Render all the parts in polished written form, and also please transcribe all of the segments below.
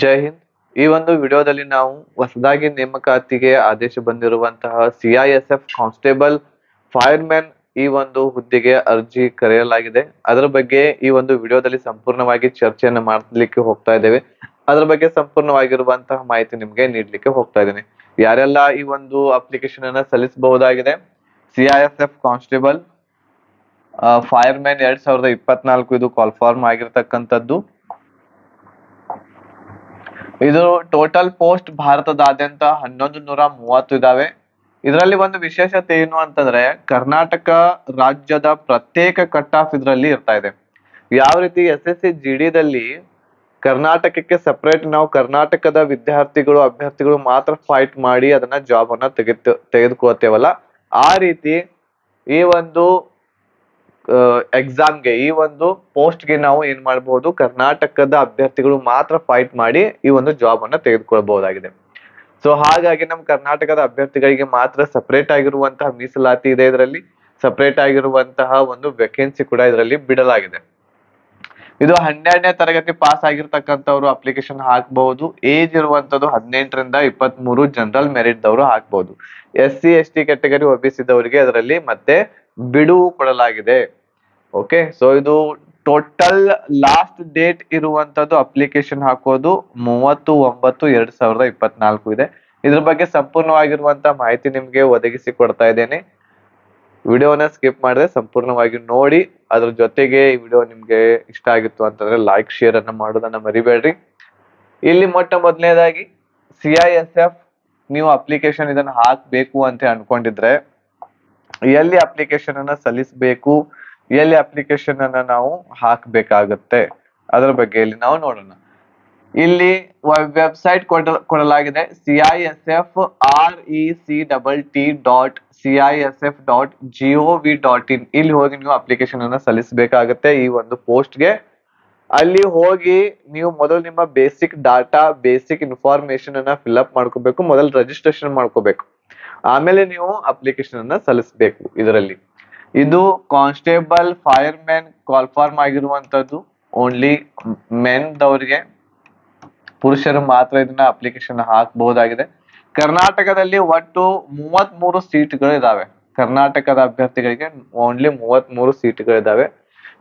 ಜೈ ಹಿಂದ್. ಈ ಒಂದು ವಿಡಿಯೋದಲ್ಲಿ ನಾವು ಹೊಸದಾಗಿ ನೇಮಕಾತಿಗೆ ಆದೇಶ ಬಂದಿರುವಂತಹ CISF ಕಾನ್ಸ್ಟೇಬಲ್ ಫೈರ್ಮ್ಯಾನ್ ಈ ಒಂದು ಹುದ್ದೆಗೆ ಅರ್ಜಿ ಕರೆಯಲಾಗಿದೆ. ಅದರ ಬಗ್ಗೆ ಈ ಒಂದು ವಿಡಿಯೋದಲ್ಲಿ ಸಂಪೂರ್ಣವಾಗಿ ಚರ್ಚೆಯನ್ನು ಮಾಡಲಿಕ್ಕೆ ಹೋಗ್ತಾ ಇದ್ದೇವೆ. ಅದರ ಬಗ್ಗೆ ಸಂಪೂರ್ಣವಾಗಿರುವಂತಹ ಮಾಹಿತಿ ನಿಮ್ಗೆ ನೀಡಲಿಕ್ಕೆ ಹೋಗ್ತಾ ಇದ್ದೇನೆ. ಯಾರೆಲ್ಲ ಈ ಒಂದು ಅಪ್ಲಿಕೇಶನ್ ಅನ್ನ ಸಲ್ಲಿಸಬಹುದಾಗಿದೆ? CISF ಕಾನ್ಸ್ಟೇಬಲ್ ಫೈರ್ಮ್ಯಾನ್ 2024 ಇದು ಕಾಲ್ ಫಾರ್ಮ್ ಆಗಿರ್ತಕ್ಕಂಥದ್ದು. ಇದು ಟೋಟಲ್ ಪೋಸ್ಟ್ ಭಾರತದಾದ್ಯಂತ 1130 ಇದಾವೆ. ಇದರಲ್ಲಿ ಒಂದು ವಿಶೇಷತೆ ಏನು ಅಂತಂದ್ರೆ ಕರ್ನಾಟಕ ರಾಜ್ಯದ ಪ್ರತ್ಯೇಕ ಕಟ್ ಆಫ್ ಇದರಲ್ಲಿ ಇರ್ತಾ ಇದೆ. ಯಾವ ರೀತಿ SSC GD ದಲ್ಲಿ ಕರ್ನಾಟಕಕ್ಕೆ ಸಪರೇಟ್ ನಾವು ಕರ್ನಾಟಕದ ವಿದ್ಯಾರ್ಥಿಗಳು ಅಭ್ಯರ್ಥಿಗಳು ಮಾತ್ರ ಫೈಟ್ ಮಾಡಿ ಅದನ್ನ ಜಾಬ್ ಅನ್ನ ತೆಗೆದುಕೊಳ್ತೇವಲ್ಲ, ಆ ರೀತಿ ಈ ಒಂದು ಎಕ್ಸಾಮ್ಗೆ ಈ ಒಂದು ಪೋಸ್ಟ್ಗೆ ನಾವು ಏನ್ ಮಾಡಬಹುದು, ಕರ್ನಾಟಕದ ಅಭ್ಯರ್ಥಿಗಳು ಮಾತ್ರ ಫೈಟ್ ಮಾಡಿ ಈ ಒಂದು ಜಾಬ್ ಅನ್ನ ತೆಗೆದುಕೊಳ್ಬಹುದಾಗಿದೆ. ಸೊ ಹಾಗಾಗಿ ನಮ್ಮ ಕರ್ನಾಟಕದ ಅಭ್ಯರ್ಥಿಗಳಿಗೆ ಮಾತ್ರ ಸಪರೇಟ್ ಆಗಿರುವಂತಹ ಮೀಸಲಾತಿ ಇದೆ. ಇದರಲ್ಲಿ ಸಪರೇಟ್ ಆಗಿರುವಂತಹ ಒಂದು ವೇಕೆನ್ಸಿ ಕೂಡ ಇದರಲ್ಲಿ ಬಿಡಲಾಗಿದೆ. ಇದು 12ನೇ ತರಗತಿ ಪಾಸ್ ಆಗಿರ್ತಕ್ಕಂಥವ್ರು ಅಪ್ಲಿಕೇಶನ್ ಹಾಕಬಹುದು. ಏಜ್ ಇರುವಂತದ್ದು 18ರಿಂದ 23, ಜನರಲ್ ಮೆರಿಟ್ ದವರು ಹಾಕಬಹುದು. SC ST ಕ್ಯಾಟಗರಿ OBC ದವರಿಗೆ ಅದರಲ್ಲಿ ಮತ್ತೆ ಬಿಡುವು ಕೊಡಲಾಗಿದೆ. ಓಕೆ, ಸೊ ಇದು ಟೋಟಲ್ ಲಾಸ್ಟ್ ಡೇಟ್ ಇರುವಂತದ್ದು ಅಪ್ಲಿಕೇಶನ್ ಹಾಕೋದು 30/9/2024 ಇದೆ. ಇದ್ರ ಬಗ್ಗೆ ಸಂಪೂರ್ಣವಾಗಿರುವಂತಹ ಮಾಹಿತಿ ನಿಮ್ಗೆ ಒದಗಿಸಿ ಕೊಡ್ತಾ ಇದ್ದೇನೆ. ವಿಡಿಯೋನ ಸ್ಕಿಪ್ ಮಾಡಿದ್ರೆ ಸಂಪೂರ್ಣವಾಗಿ ನೋಡಿ. ಅದ್ರ ಜೊತೆಗೆ ಈ ವಿಡಿಯೋ ನಿಮ್ಗೆ ಇಷ್ಟ ಆಗಿತ್ತು ಅಂತಂದ್ರೆ ಲೈಕ್ ಶೇರ್ ಅನ್ನ ಮಾಡೋದನ್ನ ಮರಿಬೇಡ್ರಿ. ಇಲ್ಲಿ ಮೊಟ್ಟ ಮೊದಲನೇದಾಗಿ CISF ನೀವು ಅಪ್ಲಿಕೇಶನ್ ಇದನ್ನ ಹಾಕ್ಬೇಕು ಅಂತ ಅನ್ಕೊಂಡಿದ್ರೆ ಎಲ್ಲಿ ಅಪ್ಲಿಕೇಶನ್ ಅನ್ನ ಸಲ್ಲಿಸಬೇಕು, ಎಲ್ಲಿ ಅಪ್ಲಿಕೇಶನ್ ಅನ್ನ ನಾವು ಹಾಕ್ಬೇಕಾಗತ್ತೆ ಅದರ ಬಗ್ಗೆ ಇಲ್ಲಿ ನಾವು ನೋಡೋಣ. ಇಲ್ಲಿ ವೆಬ್ಸೈಟ್ ಕೊಡಲಾಗಿದೆ CISFRECTT.CISF.gov.in. ಇಲ್ಲಿ ಹೋಗಿ ನೀವು ಅಪ್ಲಿಕೇಶನ್ ಅನ್ನ ಸಲ್ಲಿಸಬೇಕಾಗತ್ತೆ ಈ ಒಂದು ಪೋಸ್ಟ್ಗೆ. ಅಲ್ಲಿ ಹೋಗಿ ನೀವು ಮೊದಲು ನಿಮ್ಮ ಬೇಸಿಕ್ ಡಾಟಾ, ಬೇಸಿಕ್ ಇನ್ಫಾರ್ಮೇಶನ್ ಅನ್ನ ಫಿಲ್ಅಪ್ ಮಾಡ್ಕೋಬೇಕು. ಮೊದಲು ರಿಜಿಸ್ಟ್ರೇಷನ್ ಮಾಡ್ಕೋಬೇಕು, ಆಮೇಲೆ ನೀವು ಅಪ್ಲಿಕೇಶನ್ ಅನ್ನ ಸಲ್ಲಿಸಬೇಕು. ಇದರಲ್ಲಿ ಇದು ಕಾನ್ಸ್ಟೇಬಲ್ ಫೈರ್ಮ್ಯಾನ್ ಕಾಲ್ ಫಾರ್ಮ್ ಆಗಿರುವಂತದ್ದು ಓನ್ಲಿ ಮೆನ್ ದವರಿಗೆ, ಪುರುಷರು ಮಾತ್ರ ಇದನ್ನ ಅಪ್ಲಿಕೇಶನ್ ಹಾಕಬಹುದಾಗಿದೆ. ಕರ್ನಾಟಕದಲ್ಲಿ ಒಟ್ಟು 33 ಸೀಟ್ಗಳು ಇದಾವೆ. ಕರ್ನಾಟಕದ ಅಭ್ಯರ್ಥಿಗಳಿಗೆ ಓನ್ಲಿ 33 ಸೀಟ್ಗಳು ಇದಾವೆ.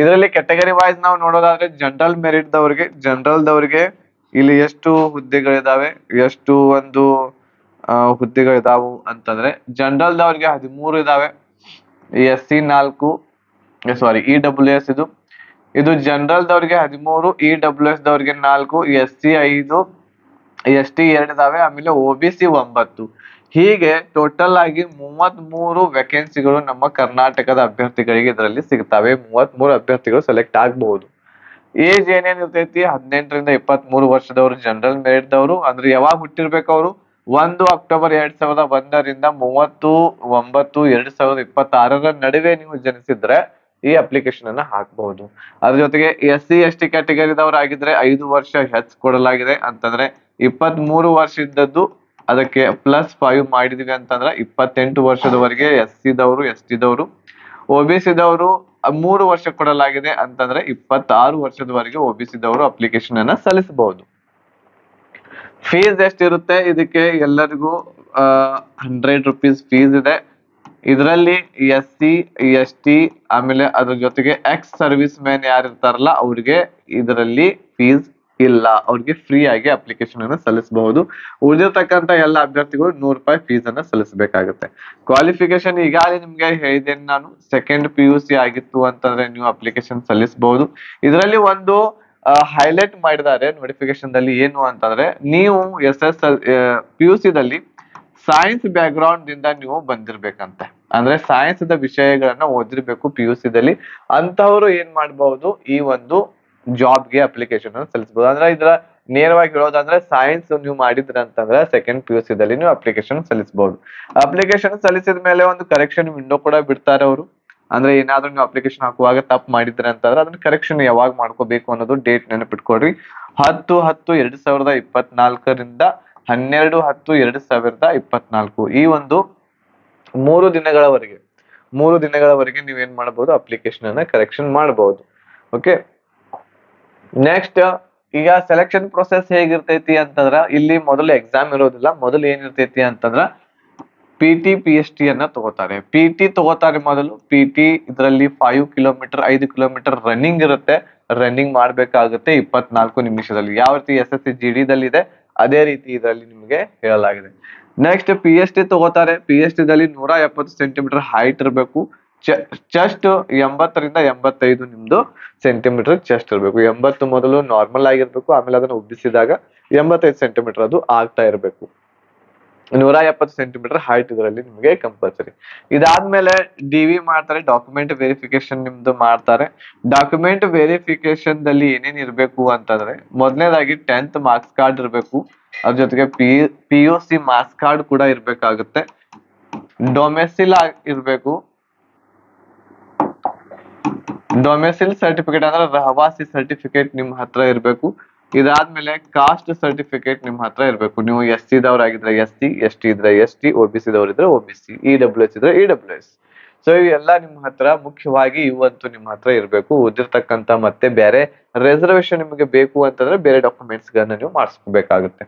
ಇದರಲ್ಲಿ ಕ್ಯಾಟಗರಿ ವೈಸ್ ನಾವು ನೋಡೋದಾದ್ರೆ ಜನರಲ್ ಮೆರಿಟ್ ದವರಿಗೆ ಇಲ್ಲಿ ಎಷ್ಟು ಹುದ್ದೆಗಳಿದಾವೆ, ಎಷ್ಟು ಒಂದು ಹುದ್ದೆಗಳಿದಾವು ಅಂತಂದ್ರೆ ಜನರಲ್ ದವರಿಗೆ 13 ಇದಾವೆ. SC 4, ಸಾರಿ EWS ಇದು ಜನರಲ್ ದವರಿಗೆ 13, EWS ದವರಿಗೆ 4, SC 5, ST 2 ಇದಾವೆ. ಆಮೇಲೆ OBC 9. ಹೀಗೆ ಟೋಟಲ್ ಆಗಿ 33 ವೇಕೆನ್ಸಿಗಳು ನಮ್ಮ ಕರ್ನಾಟಕದ ಅಭ್ಯರ್ಥಿಗಳಿಗೆ ಇದರಲ್ಲಿ ಸಿಗ್ತವೆ. 33 ಅಭ್ಯರ್ಥಿಗಳು ಸೆಲೆಕ್ಟ್ ಆಗಬಹುದು. ಏಜ್ ಏನೇನ್ ಇರ್ತೈತಿ, 18ರಿಂದ 23 ವರ್ಷದವರು ಜನರಲ್ ಮೆರಿಟ್ ದವರು. ಅಂದ್ರೆ ಯಾವಾಗ ಹುಟ್ಟಿರ್ಬೇಕು ಅವರು 1 ಅಕ್ಟೋಬರ್ 2001ರಿಂದ 30/9/2026 ನಡುವೆ ನೀವು ಜನಿಸಿದ್ರೆ ಈ ಅಪ್ಲಿಕೇಶನ್ ಅನ್ನ ಹಾಕಬಹುದು. ಅದ್ರ ಜೊತೆಗೆ SC ST ಕ್ಯಾಟಗರಿದವರು ಆಗಿದ್ರೆ 5 ವರ್ಷ ಹೆಚ್ಚು ಕೊಡಲಾಗಿದೆ. ಅಂತಂದ್ರೆ 23 ವರ್ಷ ಇದ್ದದ್ದು ಅದಕ್ಕೆ +5 ಮಾಡಿದ್ವಿ ಅಂತಂದ್ರೆ 28 ವರ್ಷದವರೆಗೆ SC ದವರು, ST ದವರು. OBC ದವರು 3 ವರ್ಷ ಕೊಡಲಾಗಿದೆ ಅಂತಂದ್ರೆ 26 ವರ್ಷದವರೆಗೆ OBC ದವರು ಅಪ್ಲಿಕೇಶನ್ ಅನ್ನ ಸಲ್ಲಿಸಬಹುದು. ಫೀಸ್ ಎಷ್ಟಿರುತ್ತೆ ಇದಕ್ಕೆ? ಎಲ್ಲರಿಗೂ 100 ರೂಪೀಸ್ ಫೀಸ್ ಇದೆ. ಇದರಲ್ಲಿ SC ST ಆಮೇಲೆ ಅದ್ರ ಜೊತೆಗೆ ಎಕ್ಸ್ ಸರ್ವಿಸ್ ಮ್ಯಾನ್ ಯಾರು ಇರ್ತಾರಲ್ಲ ಅವ್ರಿಗೆ ಇದರಲ್ಲಿ ಫೀಸ್ ಇಲ್ಲ, ಅವ್ರಿಗೆ ಫ್ರೀ ಆಗಿ ಅಪ್ಲಿಕೇಶನ್ ಅನ್ನು ಸಲ್ಲಿಸಬಹುದು. ಉಳಿದಿರ್ತಕ್ಕಂಥ ಎಲ್ಲ ಅಭ್ಯರ್ಥಿಗಳು 100 ರೂಪಾಯಿ ಫೀಸ್ ಅನ್ನ ಸಲ್ಲಿಸಬೇಕಾಗುತ್ತೆ. ಕ್ವಾಲಿಫಿಕೇಶನ್ ಈಗಾಗಲೇ ನಿಮ್ಗೆ ಹೇಳಿದ್ದೇನೆ ನಾನು, ಸೆಕೆಂಡ್ PUC ಆಗಿತ್ತು ಅಂತಂದ್ರೆ ನೀವು ಅಪ್ಲಿಕೇಶನ್ ಸಲ್ಲಿಸಬಹುದು. ಇದರಲ್ಲಿ ಒಂದು ಹೈಲೈಟ್ ಮಾಡಿದ್ದಾರೆ ನೋಟಿಫಿಕೇಶನ್ ದಲ್ಲಿ ಏನು ಅಂತಂದ್ರೆ, ನೀವು PUC ದಲ್ಲಿ ಸೈನ್ಸ್ ಬ್ಯಾಕ್ ಗ್ರೌಂಡ್ ದಿಂದ ನೀವು ಬಂದಿರ್ಬೇಕಂತೆ. ಅಂದ್ರೆ ಸೈನ್ಸ್ ವಿಷಯಗಳನ್ನ ಓದಿರ್ಬೇಕು PUC ದಲ್ಲಿ. ಅಂತವರು ಏನ್ ಮಾಡಬಹುದು, ಈ ಒಂದು ಜಾಬ್ಗೆ ಅಪ್ಲಿಕೇಶನ್ ಅನ್ನು ಸಲ್ಲಿಸಬಹುದು. ಅಂದ್ರೆ ಇದರ ನೇರವಾಗಿ ಹೇಳೋದಂದ್ರೆ ಸೈನ್ಸ್ ನೀವು ಮಾಡಿದ್ರ ಅಂತಂದ್ರೆ ಸೆಕೆಂಡ್ PUC ದಲ್ಲಿ ನೀವು ಅಪ್ಲಿಕೇಶನ್ ಸಲ್ಲಿಸಬಹುದು. ಅಪ್ಲಿಕೇಶನ್ ಸಲ್ಲಿಸಿದ ಮೇಲೆ ಒಂದು ಕರೆಕ್ಷನ್ ವಿಂಡೋ ಕೂಡ ಬಿಡ್ತಾರೆ ಅವರು. ಅಂದ್ರೆ ಏನಾದ್ರೂ ನೀವು ಅಪ್ಲಿಕೇಶನ್ ಹಾಕುವಾಗ ತಪ್ಪು ಮಾಡಿದ್ರೆ ಅಂತಂದ್ರೆ ಅದನ್ನ ಕರೆಕ್ಷನ್ ಯಾವಾಗ ಮಾಡ್ಕೋಬೇಕು ಅನ್ನೋದು ಡೇಟ್ ನೆನಪಿಟ್ಕೊಡ್ರಿ. 10/10/2024ರಿಂದ 12/10/2024 ಈ ಒಂದು 3 ದಿನಗಳವರೆಗೆ ನೀವು ಏನ್ ಮಾಡಬಹುದು, ಅಪ್ಲಿಕೇಶನ್ ಅನ್ನ ಕರೆಕ್ಷನ್ ಮಾಡಬಹುದು. ಓಕೆ, ನೆಕ್ಸ್ಟ್ ಈಗ ಸೆಲೆಕ್ಷನ್ ಪ್ರೊಸೆಸ್ ಹೇಗಿರ್ತೈತಿ ಅಂತಂದ್ರ ಇಲ್ಲಿ ಮೊದಲು ಎಕ್ಸಾಮ್ ಇರೋದಿಲ್ಲ. ಮೊದಲು ಏನಿರ್ತೈತಿ ಅಂತಂದ್ರ PTPST ಅನ್ನ ತಗೋತಾರೆ. PT ತಗೋತಾರೆ ಮೊದಲು. PT ಇದರಲ್ಲಿ 5 ಕಿಲೋಮೀಟರ್ ರನ್ನಿಂಗ್ ಇರುತ್ತೆ. ರನ್ನಿಂಗ್ ಮಾಡ್ಬೇಕಾಗುತ್ತೆ 24 ನಿಮಿಷದಲ್ಲಿ. ಯಾವ ರೀತಿ SSC GD ದಲ್ಲಿ ಇದೆ ಅದೇ ರೀತಿ ಇದರಲ್ಲಿ ನಿಮಗೆ ಹೇಳಲಾಗಿದೆ. ನೆಕ್ಸ್ಟ್ PST ತಗೋತಾರೆ. PST ದಲ್ಲಿ 170 ಸೆಂಟಿಮೀಟರ್ ಹೈಟ್ ಇರಬೇಕು. ಚೆಸ್ಟ್ 80 ರಿಂದ 85 ನಿಮ್ದು ಸೆಂಟಿಮೀಟರ್ ಚೆಸ್ಟ್ ಇರಬೇಕು. 80 ಮೊದಲು ನಾರ್ಮಲ್ ಆಗಿರ್ಬೇಕು, ಆಮೇಲೆ ಅದನ್ನ ಉಬ್ಬಿಸಿದಾಗ 85 ಸೆಂಟಿಮೀಟರ್ ಅದು ಆಗ್ತಾ ಇರಬೇಕು. 170 ಸೆಂಟಿಮೀಟರ್ ಹೈಟ್ ಇದರಲ್ಲಿ ನಿಮಗೆ ಕಂಪಲ್ಸರಿ. ಇದಾದ್ಮೇಲೆ DV ಮಾಡ್ತಾರೆ, ಡಾಕ್ಯುಮೆಂಟ್ ವೆರಿಫಿಕೇಶನ್ ನಿಮ್ದು ಮಾಡ್ತಾರೆ. ಡಾಕ್ಯುಮೆಂಟ್ ವೆರಿಫಿಕೇಶನ್ ದಲ್ಲಿ ಏನೇನ್ ಇರ್ಬೇಕು ಅಂತಂದ್ರೆ ಮೊದಲನೇದಾಗಿ 10th ಮಾರ್ಕ್ಸ್ ಕಾರ್ಡ್ ಇರಬೇಕು. ಅದ್ರ ಜೊತೆಗೆ PUC ಮಾರ್ಕ್ಸ್ ಕಾರ್ಡ್ ಕೂಡ ಇರ್ಬೇಕಾಗುತ್ತೆ. ಡೊಮೆಸಿಲ್ ಇರ್ಬೇಕು. ಡೊಮೆಸಿಲ್ ಸರ್ಟಿಫಿಕೇಟ್ ಅಂದ್ರೆ ರಹವಾಸಿ ಸರ್ಟಿಫಿಕೇಟ್ ನಿಮ್ ಹತ್ರ ಇರ್ಬೇಕು. ಇದಾದ್ಮೇಲೆ ಕಾಸ್ಟ್ ಸರ್ಟಿಫಿಕೇಟ್ ನಿಮ್ ಹತ್ರ ಇರ್ಬೇಕು. ನೀವು SC ದವರಾಗಿದ್ರೆ SC, ST ಇದ್ರೆ ST, OBC ದವರಿದ್ರೆ OBC, EWS ಇದ್ರೆ EWS. ಸೊ ಇವೆಲ್ಲ ನಿಮ್ ಹತ್ರ ಮುಖ್ಯವಾಗಿ ಇವಂತೂ ನಿಮ್ ಹತ್ರ ಇರ್ಬೇಕು. ಓದಿರ್ತಕ್ಕಂತ ಮತ್ತೆ ಬೇರೆ ರಿಸರ್ವೇಶನ್ ನಿಮಗೆ ಬೇಕು ಅಂತಂದ್ರೆ ಬೇರೆ ಡಾಕ್ಯುಮೆಂಟ್ಸ್ ಗಳನ್ನ ನೀವು ಮಾಡಿಸ್ಕೋಬೇಕಾಗುತ್ತೆ.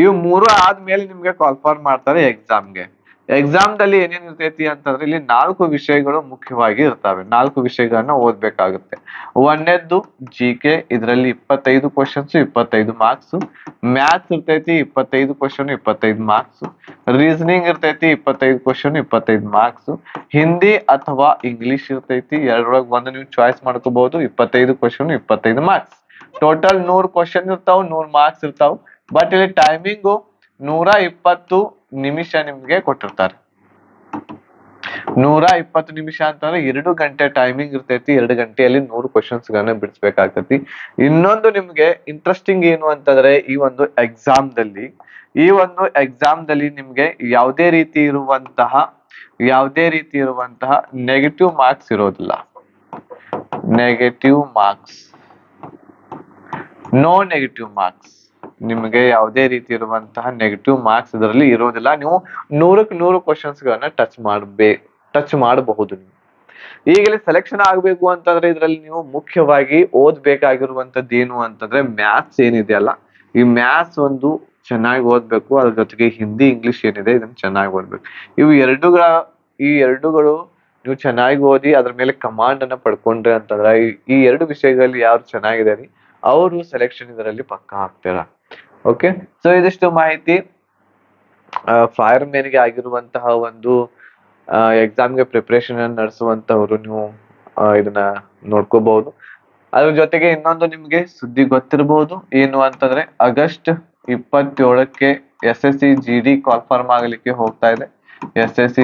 ಇವು 3 ಆದ್ಮೇಲೆ ನಿಮ್ಗೆ ಕಾಲ್ಫಾರ್ ಮಾಡ್ತಾರೆ ಎಕ್ಸಾಮ್ಗೆ. ಎಕ್ಸಾಮ್ ದಲ್ಲಿ ಏನೇನ್ ಇರ್ತೈತಿ ಅಂತಂದ್ರೆ ಇಲ್ಲಿ 4 ವಿಷಯಗಳು ಮುಖ್ಯವಾಗಿ ಇರ್ತವೆ. 4 ವಿಷಯಗಳನ್ನ ಓದ್ಬೇಕಾಗುತ್ತೆ. ಒಂದನೇದ್ದು GK, ಇದರಲ್ಲಿ 25 ಕ್ವಶನ್ಸ್ 25 ಮಾರ್ಕ್ಸ್. ಮ್ಯಾಥ್ಸ್ ಇರ್ತೈತಿ 25 ಕ್ವಶನ್ 25 ಮಾರ್ಕ್ಸ್. ರೀಸನಿಂಗ್ ಇರ್ತೈತಿ 25 ಕ್ವಶನ್ 25 ಮಾರ್ಕ್ಸ್. ಹಿಂದಿ ಅಥವಾ ಇಂಗ್ಲಿಷ್ ಇರ್ತೈತಿ, ಎರಡರೊಳಗೆ ಒಂದು ನೀವು ಚಾಯ್ಸ್ ಮಾಡ್ಕೋಬಹುದು. 25 ಕ್ವಶನ್ 25 ಮಾರ್ಕ್ಸ್. ಟೋಟಲ್ 100 ಕ್ವಶನ್ ಇರ್ತಾವ, 100 ಮಾರ್ಕ್ಸ್ ಇರ್ತಾವ. ಬಟ್ ಇಲ್ಲಿ ಟೈಮಿಂಗು 120 ನಿಮಿಷ ನಿಮ್ಗೆ ಕೊಟ್ಟಿರ್ತಾರೆ. 120 ನಿಮಿಷ ಅಂತಂದ್ರೆ 2 ಗಂಟೆ ಟೈಮಿಂಗ್ ಇರ್ತೈತಿ. 2 ಗಂಟೆಯಲ್ಲಿ 100 ಕ್ವಶನ್ಸ್ ಗಳನ್ನ ಬಿಡಿಸ್ಬೇಕಾಗ್ತೈತಿ. ಇನ್ನೊಂದು ನಿಮ್ಗೆ ಇಂಟ್ರೆಸ್ಟಿಂಗ್ ಏನು ಅಂತಂದ್ರೆ ಈ ಒಂದು ಎಕ್ಸಾಮ್ ದಲ್ಲಿ ನಿಮ್ಗೆ ಯಾವುದೇ ರೀತಿ ಇರುವಂತಹ ನೆಗೆಟಿವ್ ಮಾರ್ಕ್ಸ್ ಇರೋದಿಲ್ಲ. Negative marks, no negative marks. ನಿಮಗೆ ಯಾವುದೇ ರೀತಿ ಇರುವಂತಹ ನೆಗೆಟಿವ್ ಮಾರ್ಕ್ಸ್ ಇದರಲ್ಲಿ ಇರೋದಿಲ್ಲ. ನೀವು 100ಕ್ಕೆ 100 ಕ್ವಶನ್ಸ್ ಗಳನ್ನ ಟಚ್ ಮಾಡಬಹುದು. ಈಗಲೇ ಸೆಲೆಕ್ಷನ್ ಆಗ್ಬೇಕು ಅಂತಂದ್ರೆ ಇದರಲ್ಲಿ ನೀವು ಮುಖ್ಯವಾಗಿ ಓದ್ಬೇಕಾಗಿರುವಂತದ್ದು ಏನು ಅಂತಂದ್ರೆ ಮ್ಯಾಥ್ಸ್ ಏನಿದೆಯಲ್ಲ, ಈ ಮ್ಯಾಥ್ಸ್ ಒಂದು ಚೆನ್ನಾಗಿ ಓದ್ಬೇಕು. ಅದ್ರ ಜೊತೆಗೆ ಹಿಂದಿ ಇಂಗ್ಲಿಷ್ ಏನಿದೆ ಇದನ್ನ ಚೆನ್ನಾಗಿ ಓದ್ಬೇಕು. ಈ ಎರಡುಗಳು ನೀವು ಚೆನ್ನಾಗಿ ಓದಿ ಅದ್ರ ಮೇಲೆ ಕಮಾಂಡ್ ಅನ್ನ ಪಡ್ಕೊಂಡ್ರೆ ಅಂತಂದ್ರೆ ಈ 2 ವಿಷಯಗಳಲ್ಲಿ ಯಾರು ಚೆನ್ನಾಗಿದೆ ರೀ ಅವರು ಸೆಲೆಕ್ಷನ್ ಇದರಲ್ಲಿ ಪಕ್ಕಾ ಆಗ್ತೀರ. ಓಕೆ, ಸೊ ಇದಿಷ್ಟು ಮಾಹಿತಿ ಫೈರ್ ಮೇನ್ಗೆ ಆಗಿರುವಂತಹ ಒಂದು ಎಕ್ಸಾಮ್ಗೆ ಪ್ರಿಪರೇಷನ್ ನಡೆಸುವಂತವ್ರು ನೀವು ಇದನ್ನ ನೋಡ್ಕೋಬಹುದು. ಅದ್ರ ಜೊತೆಗೆ ಇನ್ನೊಂದು ನಿಮ್ಗೆ ಸುದ್ದಿ ಗೊತ್ತಿರಬಹುದು ಏನು ಅಂತಂದ್ರೆ ಆಗಸ್ಟ್ 27ಕ್ಕೆ SSC GD ಕಾಲ್ಫಾರ್ಮ್ ಆಗಲಿಕ್ಕೆ ಹೋಗ್ತಾ ಇದೆ. SSC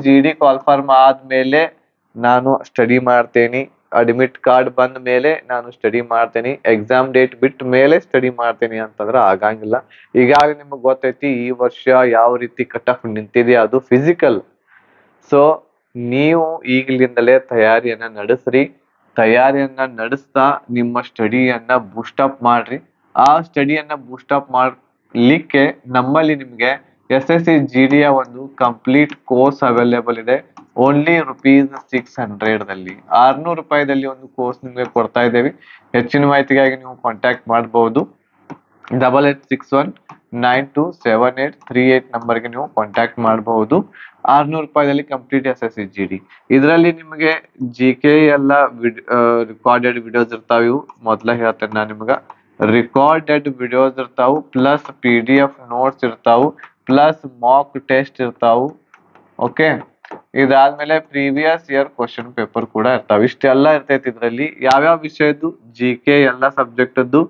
GD ಕಾಲ್ಫಾರ್ಮ್ ಆದ್ಮೇಲೆ ನಾನು ಸ್ಟಡಿ ಮಾಡ್ತೇನೆ. ಅಡ್ಮಿಟ್ ಕಾರ್ಡ್ ಬಂದ ಮೇಲೆ ನಾನು ಸ್ಟಡಿ ಮಾಡ್ತೇನೆ. ಎಕ್ಸಾಮ್ ಡೇಟ್ ಬಿಟ್ಟ ಮೇಲೆ ಸ್ಟಡಿ ಮಾಡ್ತೇನೆ ಅಂತಂದ್ರೆ ಆಗಂಗಿಲ್ಲ. ಈಗಾಗಲೇ ನಿಮಗೆ ಗೊತ್ತೈತಿ ಈ ವರ್ಷ ಯಾವ ರೀತಿ ಕಟ್ ಆಫ್ ನಿಂತಿದೆ, ಅದು ಫಿಸಿಕಲ್. ಸೊ ನೀವು ಈಗಲಿಂದಲೇ ತಯಾರಿಯನ್ನ ನಡೆಸ್ತಾ ನಿಮ್ಮ ಸ್ಟಡಿಯನ್ನ ಬೂಸ್ಟಪ್ ಮಾಡ್ರಿ. ಆ ಸ್ಟಡಿಯನ್ನ ಬೂಸ್ಟಪ್ ಮಾಡ್ಲಿಕ್ಕೆ ನಮ್ಮಲ್ಲಿ ನಿಮ್ಗೆ SSC GD ಯ ಒಂದು ಕಂಪ್ಲೀಟ್ ಕೋರ್ಸ್ ಅವೈಲೇಬಲ್ ಇದೆ. ಓನ್ಲಿ ₹600 ₹600 ಒಂದು ಕೋರ್ಸ್ ನಿಮ್ಗೆ ಕೊಡ್ತಾ ಇದ್ದೇವೆ. ಹೆಚ್ಚಿನ ಮಾಹಿತಿಗಾಗಿ ನೀವು ಕಾಂಟ್ಯಾಕ್ಟ್ ಮಾಡಬಹುದು. 8861927838 ನಂಬರ್ಗೆ ನೀವು ಕಾಂಟ್ಯಾಕ್ಟ್ ಮಾಡಬಹುದು. ₹600 ಕಂಪ್ಲೀಟ್ SSC GD. ಇದರಲ್ಲಿ ನಿಮಗೆ GK ಎಲ್ಲ ರಿಕಾರ್ಡೆಡ್ ವಿಡಿಯೋಸ್ ಇರ್ತಾವ. ಇವು ಮೊದಲ ಹೇಳ್ತೇನೆ ನಾನು ನಿಮ್ಗ. ರಿಕಾರ್ಡೆಡ್ ವಿಡಿಯೋಸ್ ಇರ್ತಾವು, ಪ್ಲಸ್ PDF ನೋಟ್ಸ್ ಇರ್ತಾವು, ಪ್ಲಸ್ ಮಾಕ್ ಟೆಸ್ಟ್ ಇರ್ತಾವು. ಓಕೆ, ಇದಾದ್ಮೇಲೆ ಪ್ರೀವಿಯಸ್ ಇಯರ್ ಕ್ವಶನ್ ಪೇಪರ್ ಕೂಡ ಇರ್ತಾವ. ಇಷ್ಟೆಲ್ಲ ಇರ್ತೈತಿ ಇದ್ರಲ್ಲಿ. ಯಾವ್ಯಾವ ವಿಷಯದ್ದು? GK ಎಲ್ಲ ಸಬ್ಜೆಕ್ಟದ್ದು,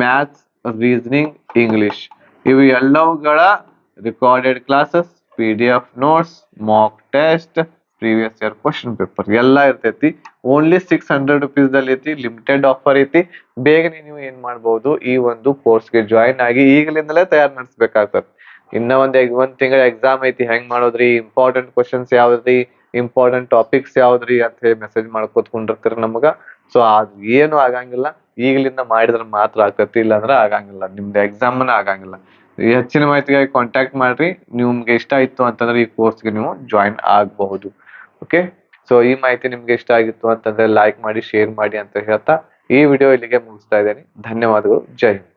ಮ್ಯಾಥ್ಸ್, ರೀಸನಿಂಗ್, ಇಂಗ್ಲಿಷ್, ಇವು ಎಲ್ಲವುಗಳ recorded classes, PDF notes, mock test, previous year question paper ಎಲ್ಲ ಇರ್ತೈತಿ. ಓನ್ಲಿ ₹600 ದಲ್ಲಿ ಐತಿ. ಲಿಮಿಟೆಡ್ ಆಫರ್ ಐತಿ. ಬೇಗನೆ ನೀವು ಏನ್ ಮಾಡ್ಬಹುದು, ಈ ಒಂದು ಕೋರ್ಸ್ಗೆ ಜಾಯಿನ್ ಆಗಿ ಈಗಲಿಂದಲೇ ತಯಾರು ನಡೆಸ್ಬೇಕಾಗ್ತದೆ. ಇನ್ನ ಒಂದ್ ತಿಂಗಳ ಎಕ್ಸಾಮ್ ಐತಿ, ಹೆಂಗ್ ಮಾಡೋದ್ರಿ, ಇಂಪಾರ್ಟೆಂಟ್ ಕ್ವಶನ್ಸ್ ಯಾವ್ದ್ರಿ, ಇಂಪಾರ್ಟೆಂಟ್ ಟಾಪಿಕ್ಸ್ ಯಾವ್ದ್ರಿ ಅಂತ ಹೇಳಿ ಮೆಸೇಜ್ ಮಾಡ್ಕೊತ್ಕೊಂಡಿರ್ತೀರ ನಮಗ. ಸೊ ಅದ್ ಏನು ಆಗಂಗಿಲ್ಲ. ಈಗಲಿಂದ ಮಾಡಿದ್ರೆ ಮಾತ್ರ ಆಗತ್ತೆ, ಇಲ್ಲ ಅಂದ್ರೆ ಆಗಂಗಿಲ್ಲ. ನಿಮ್ದು ಎಕ್ಸಾಮ್ನ ಆಗಂಗಿಲ್ಲ. ಹೆಚ್ಚಿನ ಮಾಹಿತಿಗಾಗಿ ಕಾಂಟ್ಯಾಕ್ಟ್ ಮಾಡ್ರಿ. ನಿಮ್ಗೆ ಇಷ್ಟ ಆಯ್ತು ಅಂತಂದ್ರೆ ಈ ಕೋರ್ಸ್ಗೆ ನೀವು ಜಾಯಿನ್ ಆಗಬಹುದು. ಓಕೆ, ಸೊ ಈ ಮಾಹಿತಿ ನಿಮ್ಗೆ ಇಷ್ಟ ಆಗಿತ್ತು ಅಂತಂದ್ರೆ ಲೈಕ್ ಮಾಡಿ, ಶೇರ್ ಮಾಡಿ ಅಂತ ಹೇಳ್ತಾ ಈ ವಿಡಿಯೋ ಇಲ್ಲಿಗೆ ಮುಗಿಸ್ತಾ ಇದ್ದೇನೆ. ಧನ್ಯವಾದಗಳು. ಜೈ ಹಿಂದ್.